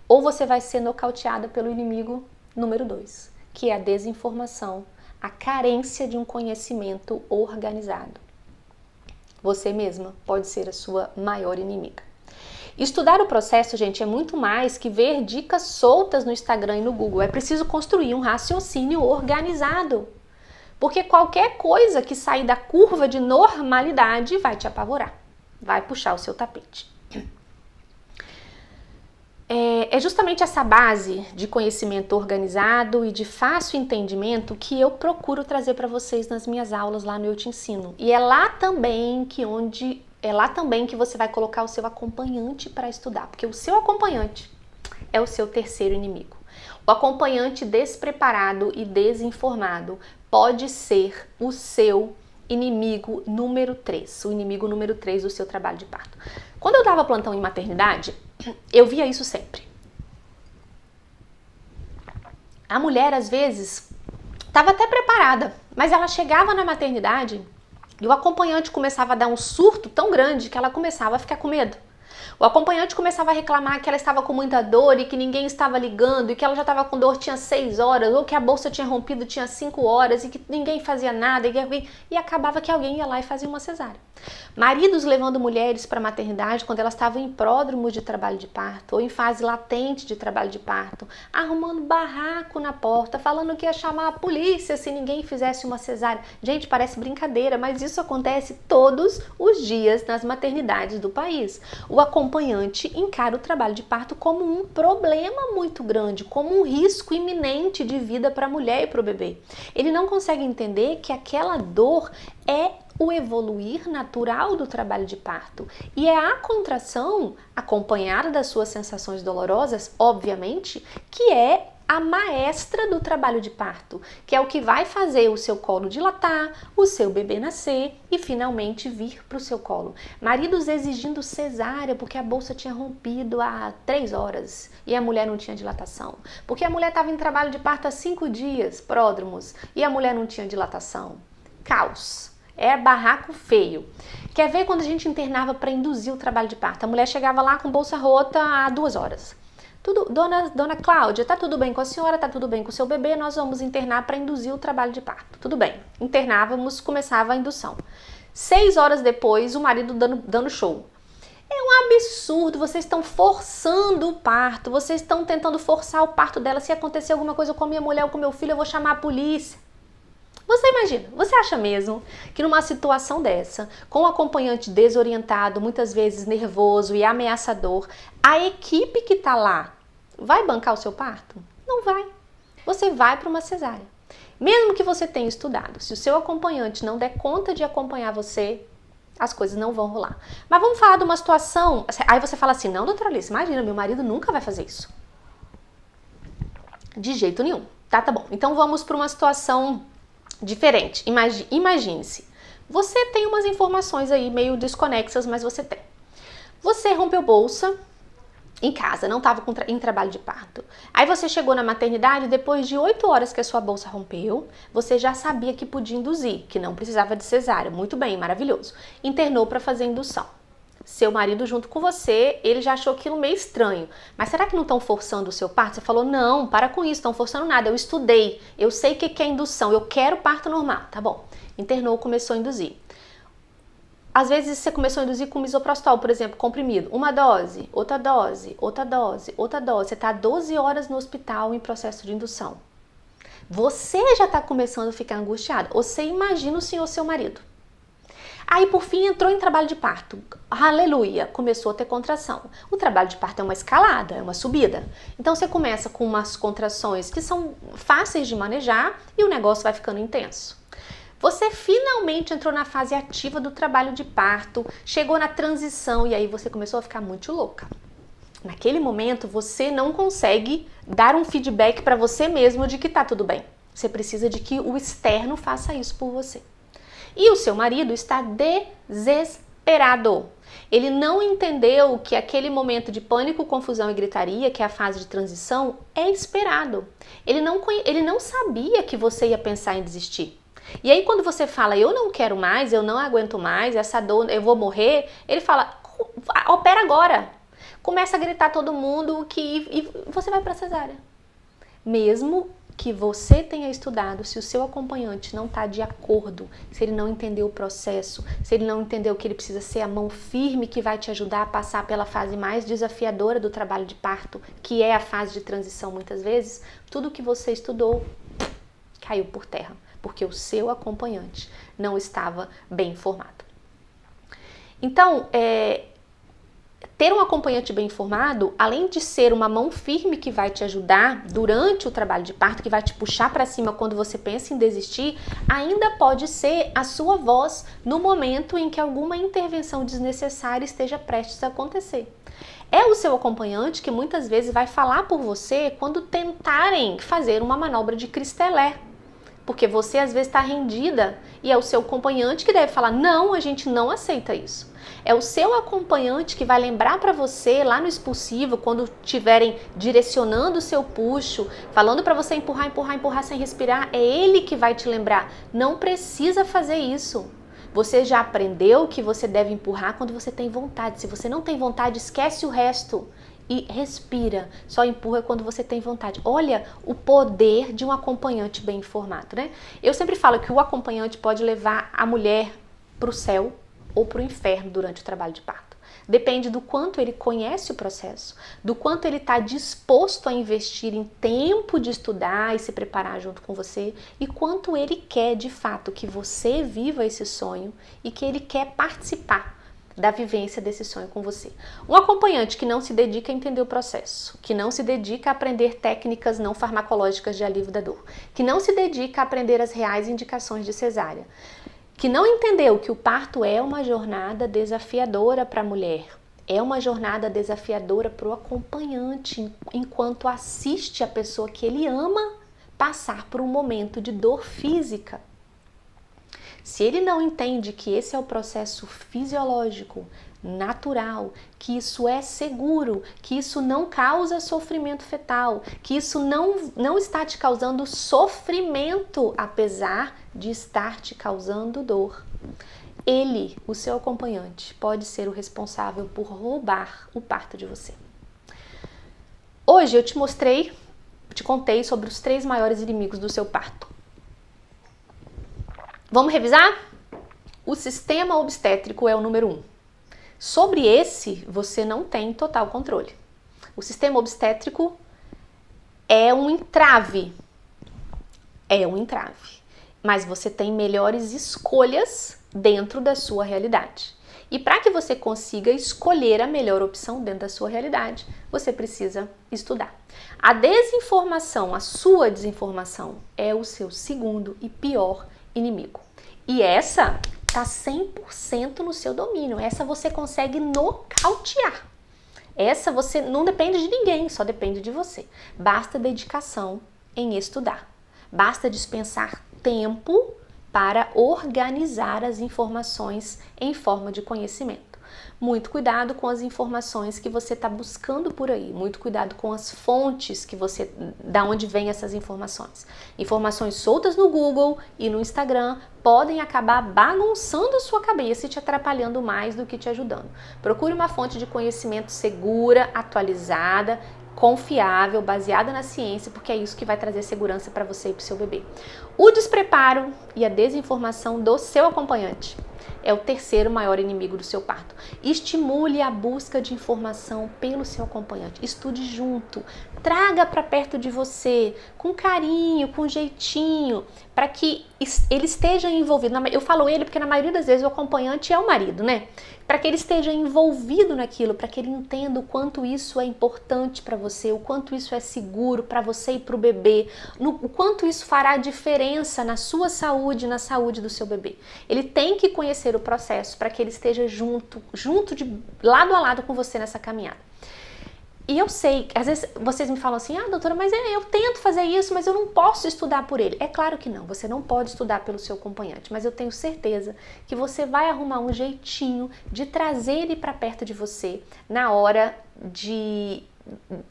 Ou você vai ser nocauteada pelo inimigo número 2, que é a desinformação, a carência de um conhecimento organizado. Você mesma pode ser a sua maior inimiga. Estudar o processo, gente, é muito mais que ver dicas soltas no Instagram e no Google. É preciso construir um raciocínio organizado. Porque qualquer coisa que sair da curva de normalidade vai te apavorar. Vai puxar o seu tapete. É justamente essa base de conhecimento organizado e de fácil entendimento que eu procuro trazer para vocês nas minhas aulas lá no Eu Te Ensino. E é lá também que você vai colocar o seu acompanhante para estudar, porque o seu acompanhante é o seu terceiro inimigo. O acompanhante despreparado e desinformado pode ser o seu inimigo número 3, o inimigo número 3 do seu trabalho de parto. Quando eu dava plantão em maternidade, eu via isso sempre. A mulher, às vezes, estava até preparada, mas ela chegava na maternidade e o acompanhante começava a dar um surto tão grande que ela começava a ficar com medo. O acompanhante começava a reclamar que ela estava com muita dor e que ninguém estava ligando e que ela já estava com dor tinha 6 horas ou que a bolsa tinha rompido tinha 5 horas e que ninguém fazia nada e acabava que alguém ia lá e fazia uma cesárea. Maridos levando mulheres para a maternidade quando elas estavam em pródromo de trabalho de parto ou em fase latente de trabalho de parto, arrumando barraco na porta, falando que ia chamar a polícia se ninguém fizesse uma cesárea. Gente, parece brincadeira, mas isso acontece todos os dias nas maternidades do país. O acompanhante encara o trabalho de parto como um problema muito grande, como um risco iminente de vida para a mulher e para o bebê. Ele não consegue entender que aquela dor é o evoluir natural do trabalho de parto e é a contração acompanhada das suas sensações dolorosas, obviamente, que é a maestra do trabalho de parto, que é o que vai fazer o seu colo dilatar, o seu bebê nascer e finalmente vir para o seu colo. Maridos exigindo cesárea porque a bolsa tinha rompido há 3 horas e a mulher não tinha dilatação, porque a mulher estava em trabalho de parto há 5 dias, pródromos, e a mulher não tinha dilatação. Caos. É barraco feio. Quer ver quando a gente internava para induzir o trabalho de parto? A mulher chegava lá com bolsa rota há 2 horas. Dona Cláudia, tá tudo bem com a senhora, tá tudo bem com o seu bebê, nós vamos internar para induzir o trabalho de parto. Tudo bem, internávamos, começava a indução. 6 horas depois, o marido dando show. É um absurdo, vocês estão forçando o parto, vocês estão tentando forçar o parto dela. Se acontecer alguma coisa com a minha mulher ou com o meu filho, eu vou chamar a polícia. Você imagina, você acha mesmo que numa situação dessa, com o acompanhante desorientado, muitas vezes nervoso e ameaçador, a equipe que tá lá vai bancar o seu parto? Não vai. Você vai para uma cesárea. Mesmo que você tenha estudado, se o seu acompanhante não der conta de acompanhar você, as coisas não vão rolar. Mas vamos falar de uma situação, aí você fala assim, não, doutora Alice, imagina, meu marido nunca vai fazer isso. De jeito nenhum. Tá bom. Então vamos para uma situação diferente. Imagine-se, você tem umas informações aí meio desconexas, mas você tem. Você rompeu bolsa em casa, não estava em trabalho de parto. Aí você chegou na maternidade, depois de 8 horas que a sua bolsa rompeu, você já sabia que podia induzir, que não precisava de cesárea. Muito bem, maravilhoso. Internou para fazer indução. Seu marido junto com você, ele já achou aquilo meio estranho. Mas será que não estão forçando o seu parto? Você falou, não, para com isso, estão forçando nada. Eu estudei, eu sei o que é indução, eu quero parto normal. Tá bom, internou, começou a induzir. Às vezes você começou a induzir com misoprostol, por exemplo, comprimido. Uma dose, outra dose, outra dose, outra dose. Você está 12 horas no hospital em processo de indução. Você já está começando a ficar angustiada. Você imagina o senhor, seu marido. Aí, por fim, entrou em trabalho de parto. Aleluia! Começou a ter contração. O trabalho de parto é uma escalada, é uma subida. Então, você começa com umas contrações que são fáceis de manejar e o negócio vai ficando intenso. Você finalmente entrou na fase ativa do trabalho de parto, chegou na transição e aí você começou a ficar muito louca. Naquele momento, você não consegue dar um feedback para você mesmo de que tá tudo bem. Você precisa de que o externo faça isso por você. E o seu marido está desesperado. Ele não entendeu que aquele momento de pânico, confusão e gritaria, que é a fase de transição, é esperado. Ele não sabia que você ia pensar em desistir. E aí quando você fala, eu não quero mais, eu não aguento mais, essa dor, eu vou morrer, ele fala, opera agora. Começa a gritar todo mundo e você vai para a cesárea. Mesmo que você tenha estudado, se o seu acompanhante não está de acordo, se ele não entendeu o processo, se ele não entendeu que ele precisa ser a mão firme que vai te ajudar a passar pela fase mais desafiadora do trabalho de parto, que é a fase de transição muitas vezes, tudo que você estudou caiu por terra, porque o seu acompanhante não estava bem informado. Então, ter um acompanhante bem informado, além de ser uma mão firme que vai te ajudar durante o trabalho de parto, que vai te puxar para cima quando você pensa em desistir, ainda pode ser a sua voz no momento em que alguma intervenção desnecessária esteja prestes a acontecer. É o seu acompanhante que muitas vezes vai falar por você quando tentarem fazer uma manobra de cristelé. Porque você às vezes está rendida e é o seu acompanhante que deve falar, não, a gente não aceita isso. É o seu acompanhante que vai lembrar para você lá no expulsivo, quando estiverem direcionando o seu puxo, falando para você empurrar, empurrar, empurrar sem respirar, é ele que vai te lembrar, não precisa fazer isso. Você já aprendeu que você deve empurrar quando você tem vontade. Se você não tem vontade, esquece o resto. E respira, só empurra quando você tem vontade. Olha o poder de um acompanhante bem informado, né? Eu sempre falo que o acompanhante pode levar a mulher para o céu ou para o inferno durante o trabalho de parto. Depende do quanto ele conhece o processo, do quanto ele está disposto a investir em tempo de estudar e se preparar junto com você e quanto ele quer de fato que você viva esse sonho e que ele quer participar da vivência desse sonho com você. Um acompanhante que não se dedica a entender o processo, que não se dedica a aprender técnicas não farmacológicas de alívio da dor, que não se dedica a aprender as reais indicações de cesárea, que não entendeu que o parto é uma jornada desafiadora para a mulher, é uma jornada desafiadora para o acompanhante, enquanto assiste a pessoa que ele ama passar por um momento de dor física. Se ele não entende que esse é o processo fisiológico, natural, que isso é seguro, que isso não causa sofrimento fetal, que isso não está te causando sofrimento, apesar de estar te causando dor. Ele, o seu acompanhante, pode ser o responsável por roubar o parto de você. Hoje eu te contei sobre os 3 maiores inimigos do seu parto. Vamos revisar? O sistema obstétrico é o número 1. Sobre esse, você não tem total controle. O sistema obstétrico é um entrave. Mas você tem melhores escolhas dentro da sua realidade. E para que você consiga escolher a melhor opção dentro da sua realidade, você precisa estudar. A desinformação, a sua desinformação, é o seu segundo e pior inimigo. E essa está 100% no seu domínio. Essa você consegue nocautear. Essa você não depende de ninguém, só depende de você. Basta dedicação em estudar. Basta dispensar tempo para organizar as informações em forma de conhecimento. Muito cuidado com as informações que você está buscando por aí. Muito cuidado com as fontes da onde vêm essas informações. Informações soltas no Google e no Instagram podem acabar bagunçando a sua cabeça e te atrapalhando mais do que te ajudando. Procure uma fonte de conhecimento segura, atualizada, confiável, baseada na ciência, porque é isso que vai trazer segurança para você e para o seu bebê. O despreparo e a desinformação do seu acompanhante é o terceiro maior inimigo do seu parto. Estimule a busca de informação pelo seu acompanhante. Estude junto. Traga para perto de você, com carinho, com jeitinho, para que ele esteja envolvido. Eu falo ele porque na maioria das vezes o acompanhante é o marido, né? Para que ele esteja envolvido naquilo, para que ele entenda o quanto isso é importante para você, o quanto isso é seguro para você e para o bebê, o quanto isso fará diferença na sua saúde e na saúde do seu bebê. Ele tem que conhecer o processo para que ele esteja junto de lado a lado com você nessa caminhada. E eu sei, às vezes vocês me falam assim, doutora, mas eu tento fazer isso, mas eu não posso estudar por ele. É claro que não, você não pode estudar pelo seu acompanhante, mas eu tenho certeza que você vai arrumar um jeitinho de trazer ele para perto de você na hora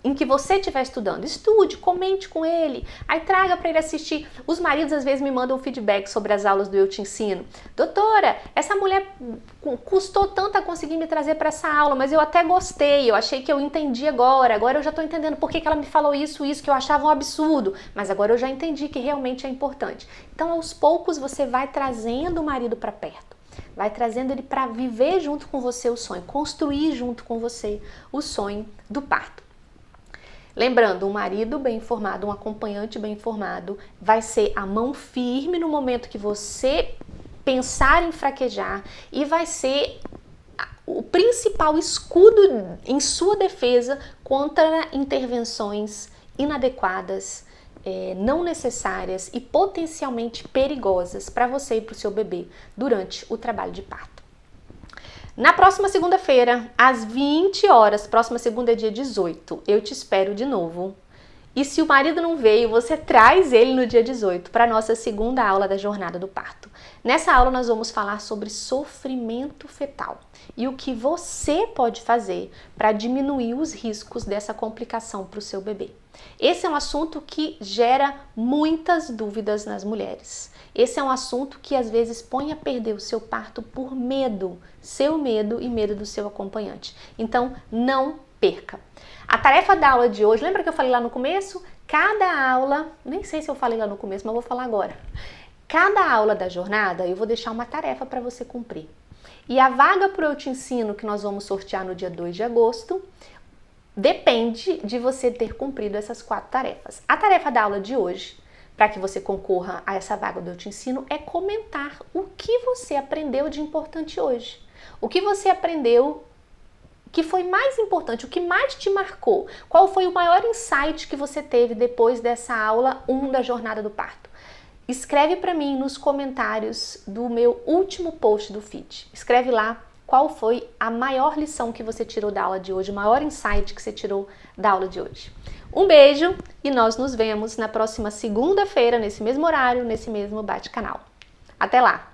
em que você estiver estudando. Estude, comente com ele, aí traga para ele assistir. Os maridos às vezes me mandam feedback sobre as aulas do Eu Te Ensino. Doutora, essa mulher custou tanto a conseguir me trazer para essa aula, mas eu até gostei, eu achei que eu entendi agora eu já estou entendendo por que ela me falou isso que eu achava um absurdo, mas agora eu já entendi que realmente é importante. Então, aos poucos, você vai trazendo o marido para perto. Vai trazendo ele para viver junto com você o sonho, construir junto com você o sonho do parto. Lembrando, um marido bem informado, um acompanhante bem informado, vai ser a mão firme no momento que você pensar em fraquejar e vai ser o principal escudo em sua defesa contra intervenções inadequadas, não necessárias e potencialmente perigosas para você e para o seu bebê durante o trabalho de parto. Na próxima segunda-feira, às 20 horas, próxima segunda é dia 18, eu te espero de novo. E se o marido não veio, você traz ele no dia 18 para a nossa segunda aula da jornada do parto. Nessa aula nós vamos falar sobre sofrimento fetal e o que você pode fazer para diminuir os riscos dessa complicação para o seu bebê. Esse é um assunto que gera muitas dúvidas nas mulheres. Esse é um assunto que às vezes põe a perder o seu parto por medo, seu medo e medo do seu acompanhante. Então, não perca. A tarefa da aula de hoje, lembra que eu falei lá no começo? Cada aula, nem sei se eu falei lá no começo, mas vou falar agora. Cada aula da jornada eu vou deixar uma tarefa para você cumprir. E a vaga para o Eu Te Ensino, que nós vamos sortear no dia 2 de agosto, depende de você ter cumprido essas 4 tarefas. A tarefa da aula de hoje, para que você concorra a essa vaga do Eu Te Ensino, é comentar o que você aprendeu de importante hoje. O que você aprendeu que foi mais importante, o que mais te marcou. Qual foi o maior insight que você teve depois dessa aula 1 da jornada do parto? Escreve para mim nos comentários do meu último post do feed. Escreve lá qual foi a maior lição que você tirou da aula de hoje, o maior insight que você tirou da aula de hoje. Um beijo e nós nos vemos na próxima segunda-feira, nesse mesmo horário, nesse mesmo bate-canal. Até lá!